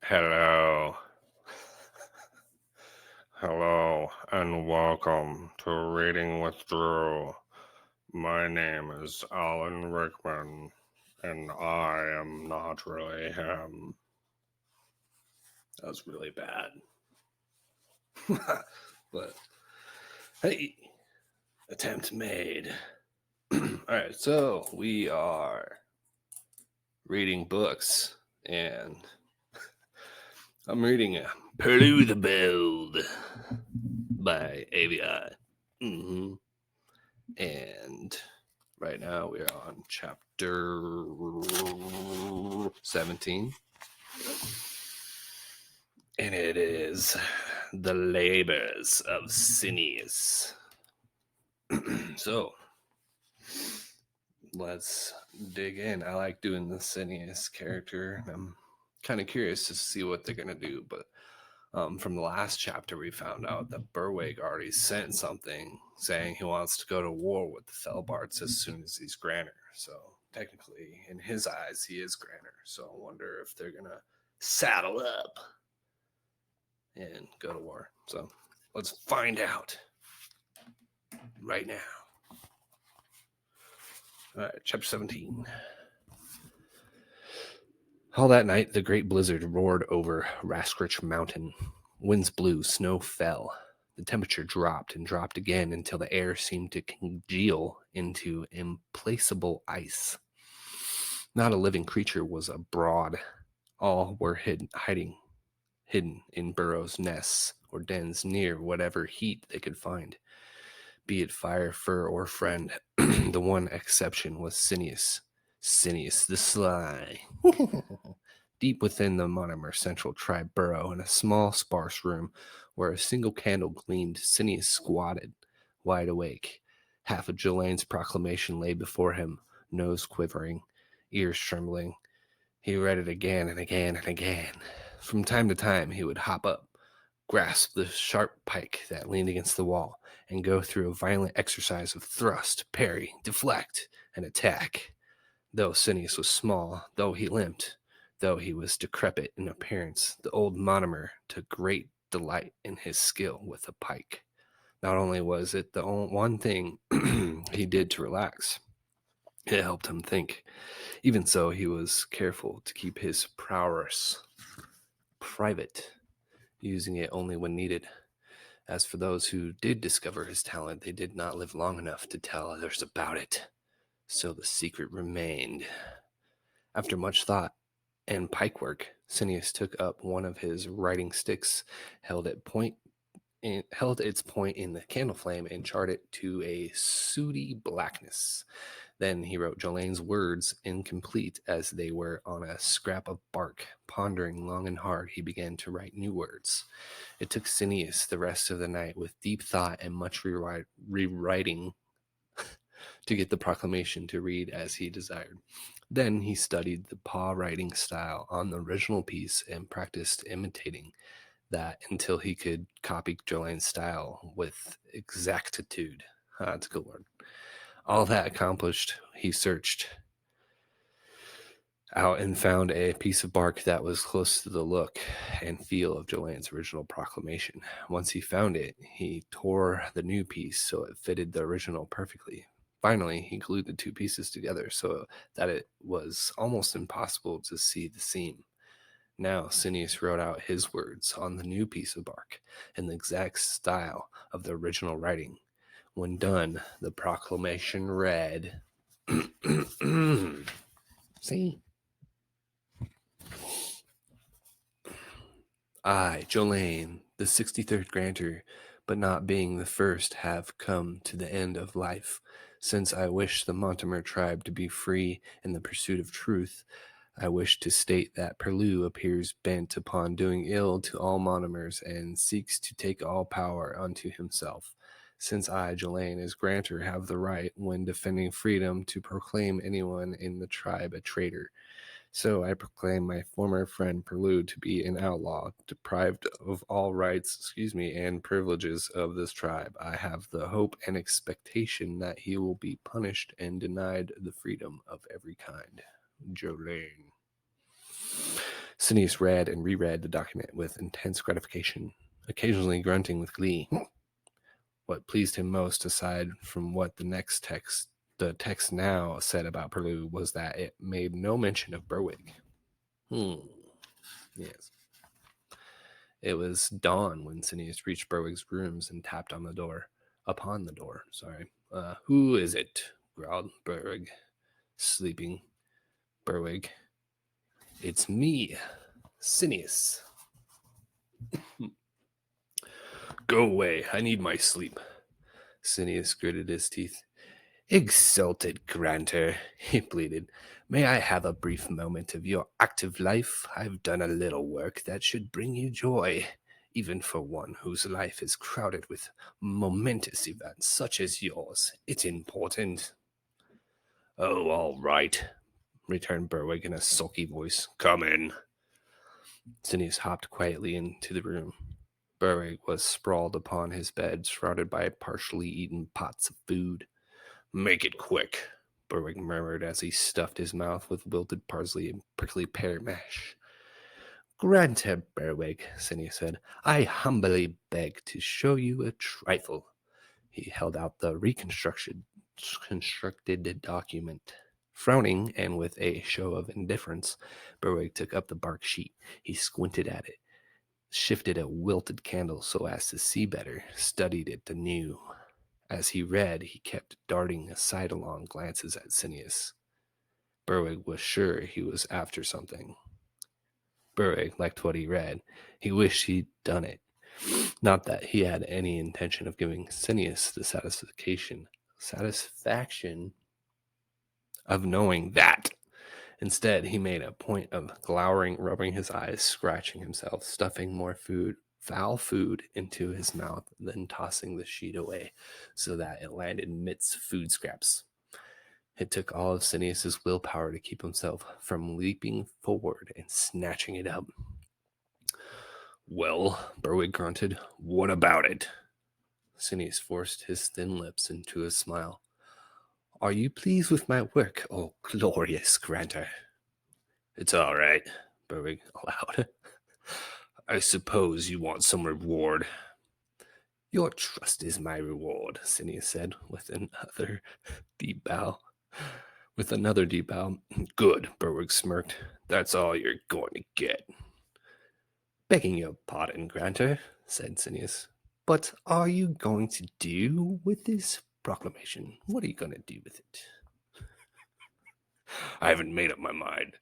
Hello. Hello, and welcome to Reading with Drew. My name is Alan Rickman, and I am not really him. That was really bad. But, hey, attempt made. Alright, so we are reading books, and I'm reading Perloo the Bold by ABI. And right now we're on chapter 17. And it is The Labors of Senyous. So let's dig in. I like doing the Senyous character. I'm kind of curious to see what they're going to do, but from the last chapter, we found out that Berwig already sent something saying he wants to go to war with the Felbarts as soon as he's Granner. So technically, in his eyes, he is Granner. So I wonder if they're going to saddle up and go to war. So let's find out right now. All right, chapter 17. All that night, the great blizzard roared over Raskrich Mountain. Winds blew, snow fell. The temperature dropped and dropped again until the air seemed to congeal into implacable ice. Not a living creature was abroad. All were hidden in burrows, nests, or dens near whatever heat they could find, be it fire, fur, or friend. The one exception was Senyous the Sly. Deep within the Monomer Central Tribe burrow, in a small, sparse room where a single candle gleamed, Senyous squatted, wide awake. Half of Jelane's proclamation lay before him, nose quivering, ears trembling. He read it again and again and again. From time to time, he would hop up, grasp the sharp pike that leaned against the wall, and go through a violent exercise of thrust, parry, deflect, and attack. Though Senyous was small, though he limped, though he was decrepit in appearance, the old Monomer took great delight in his skill with a pike. Not only was it the one thing he did to relax, it helped him think. Even so, he was careful to keep his prowess private, using it only when needed. As for those who did discover his talent, they did not live long enough to tell others about it. So the secret remained. After much thought and pike work, Senyous took up one of his writing sticks, held its point in the candle flame, and charred it to a sooty blackness. Then he wrote Jolane's words, incomplete as they were, on a scrap of bark. Pondering long and hard, he began to write new words. It took Senyous the rest of the night, with deep thought and much rewriting, to get the proclamation to read as he desired. Then he studied the paw writing style on the original piece and practiced imitating that until he could copy Jolane's style with exactitude. That's a good word. All that accomplished, he searched out and found a piece of bark that was close to the look and feel of Jolane's original proclamation. Once he found it, he tore the new piece so it fitted the original perfectly. Finally, he glued the two pieces together so that it was almost impossible to see the seam. Now Senyous wrote out his words on the new piece of bark in the exact style of the original writing. When done, the proclamation read, See? I, Jolane, the 63rd grantor, but not being the first, have come to the end of life. Since I wish the Montemer tribe to be free in the pursuit of truth, I wish to state that Perloo appears bent upon doing ill to all monomers and seeks to take all power unto himself. Since I, Jolane, as grantor, have the right, when defending freedom, to proclaim anyone in the tribe a traitor, so I proclaim my former friend Perloo to be an outlaw, deprived of all rights, and privileges of this tribe. I have the hope and expectation that he will be punished and denied the freedom of every kind. Jolane. Senyous read and reread the document with intense gratification, occasionally grunting with glee. What pleased him most, aside from what the text now said about Perloo, was that it made no mention of Berwick. Yes. It was dawn when Senyous reached Berwick's rooms and tapped on the door. Upon the door, sorry. Who is it? Growled Berwick, sleeping. Berwick. It's me, Senyous. Go away. I need my sleep. Senyous gritted his teeth. Exalted grantor, he pleaded. May I have a brief moment of your active life? I've done a little work that should bring you joy, even for one whose life is crowded with momentous events such as yours. It's important. Oh, all right, returned Berwick in a sulky voice. Come in. Senyous hopped quietly into the room. Berwick was sprawled upon his bed, surrounded by partially eaten pots of food. Make it quick, Berwick murmured as he stuffed his mouth with wilted parsley and prickly pear mash. Granted, Berwick, Senyous said, I humbly beg to show you a trifle. He held out the constructed document. Frowning and with a show of indifference, Berwick took up the bark sheet. He squinted at it, shifted a wilted candle so as to see better, studied it anew. As he read, he kept darting sidelong glances at Senyous. Berwick was sure he was after something. Berwick liked what he read. He wished he'd done it. Not that he had any intention of giving Senyous the satisfaction of knowing that. Instead, he made a point of glowering, rubbing his eyes, scratching himself, stuffing more foul food into his mouth, then tossing the sheet away so that it landed amidst food scraps. It took all of Senyous's willpower to keep himself from leaping forward and snatching it up. Well, Berwick grunted, what about it? Senyous forced his thin lips into a smile. Are you pleased with my work, oh glorious grantor? It's all right, Berwick allowed. I suppose you want some reward. Your trust is my reward, Senyous said with another deep bow. Good, Berwick smirked. That's all you're going to get. Begging your pardon, grantor, said Senyous. But are you going to do with this proclamation? What are you going to do with it? I haven't made up my mind.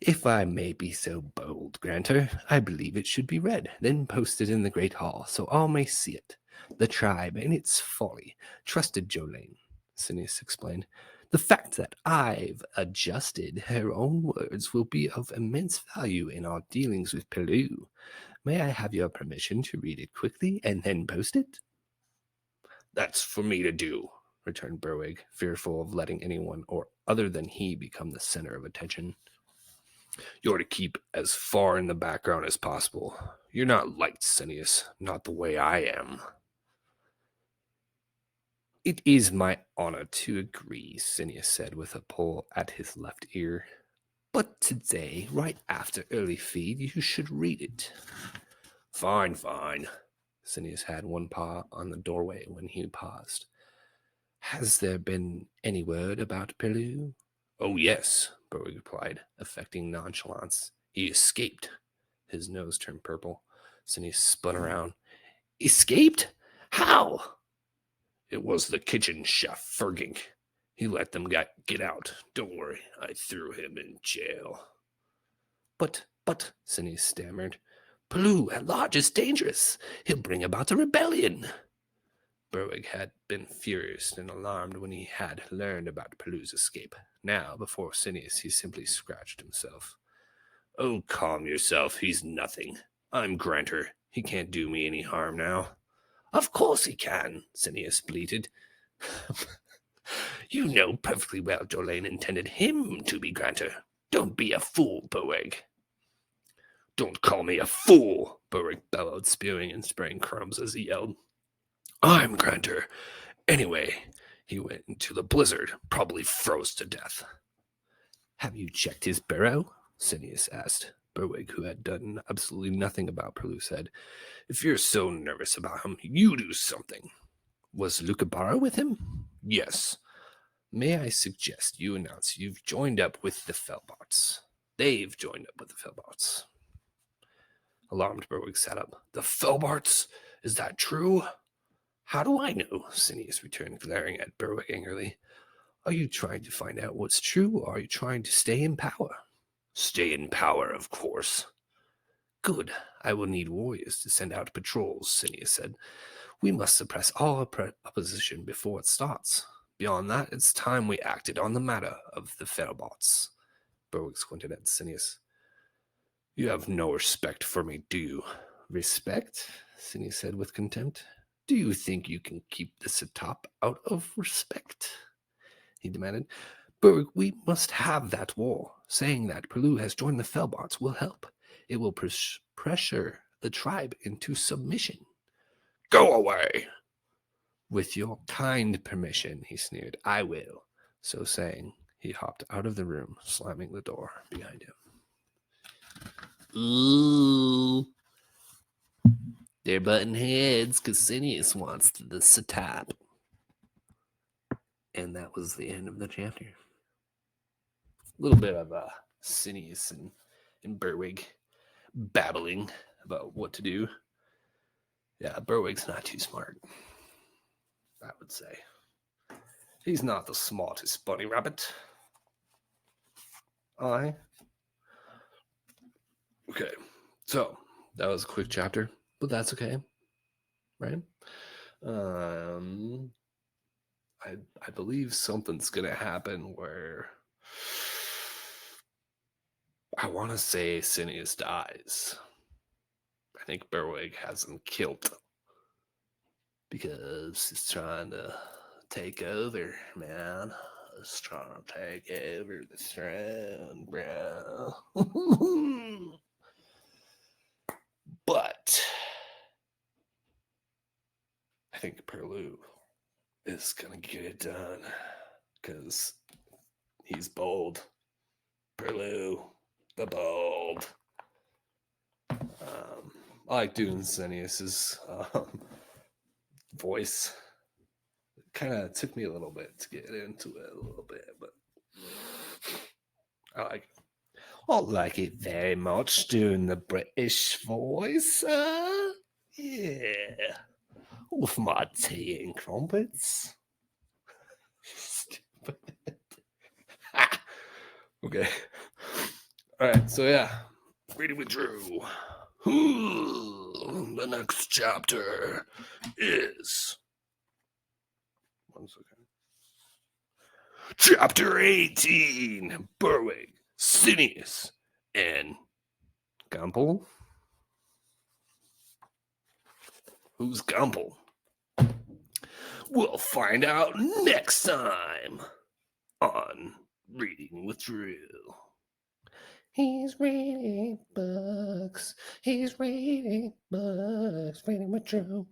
If I may be so bold, grantor, I believe it should be read, then posted in the great hall, so all may see it. The tribe and its folly trusted Jolene, Senyous explained. The fact that I've adjusted her own words will be of immense value in our dealings with Perloo. May I have your permission to read it quickly and then post it? That's for me to do, returned Berwick, fearful of letting anyone or other than he become the center of attention. You're to keep as far in the background as possible. You're not liked, Senyous, not the way I am. It is my honor to agree, Senyous said with a pull at his left ear. But today, right after early feed, you should read it. Fine. Senyous had one paw on the doorway when he paused. Has there been any word about Perloo? Oh, yes, Berwick replied, affecting nonchalance. He escaped. His nose turned purple. Senyous spun around. Escaped? How? It was the kitchen chef, Fergink. He let them get out. Don't worry, I threw him in jail. But, Senyous stammered. Perloo at large is dangerous. He'll bring about a rebellion. Berwick had been furious and alarmed when he had learned about Perloo's escape. Now, before Senyous, he simply scratched himself. Oh, calm yourself. He's nothing. I'm Grantor. He can't do me any harm now. Of course he can, Senyous bleated. You know perfectly well Jolene intended him to be Grantor. Don't be a fool, Berwick. Don't call me a fool, Berwick bellowed, spewing and spraying crumbs as he yelled. I'm Grantor. Anyway, he went into the blizzard, probably froze to death. Have you checked his burrow? Senyous asked. Berwick, who had done absolutely nothing about Perloo, said, "If you're so nervous about him, you do something. Was Lucabara with him?" "Yes." "May I suggest you announce you've joined up with the Fellbots?" "They've joined up with the Fellbots." Alarmed, Berwick sat up. "The Fellbots? Is that true?" "How do I know?" Senyous returned, glaring at Berwick angrily. "Are you trying to find out what's true, or are you trying to stay in power?" "Stay in power, of course." "Good. I will need warriors to send out patrols," Senyous said. "We must suppress all opposition before it starts. Beyond that, it's time we acted on the matter of the Fellbots." Berwick squinted at Senyous. "You have no respect for me, do you?" "Respect?" Senyous said with contempt. "Do you think you can keep this atop out of respect?" he demanded. "Berwick, we must have that war. Saying that Perloo has joined the Fellbots will help. It will pressure the tribe into submission." "Go away!" "With your kind permission," he sneered, "I will." So saying, he hopped out of the room, slamming the door behind him. Ooh. They're butting heads because Senyous wants the satap. And that was the end of the chapter. A little bit of Senyous and Berwick babbling about what to do. Yeah, Berwick's not too smart, I would say. He's not the smartest bunny rabbit. Okay, so that was a quick chapter, but that's okay, right? I believe something's gonna happen where I want to say Senyous dies. I think Berwick has him killed because he's trying to take over, man. He's trying to take over the throne, bro. But I think Perloo is gonna get it done because he's bold. Perloo, the bold. I like doing Senyous's voice. It kind of took me a little bit to get into it a little bit, but I like it. I like it very much doing the British voice. Yeah. With my tea and crumpets. Stupid. Okay. All right. So yeah, reading with Drew. The next chapter is 1 second. Chapter 18. Berwick, Senyous, and Gumple. Who's Gumple? We'll find out next time on Reading with Drew. He's reading books. He's reading books. Reading with Drew.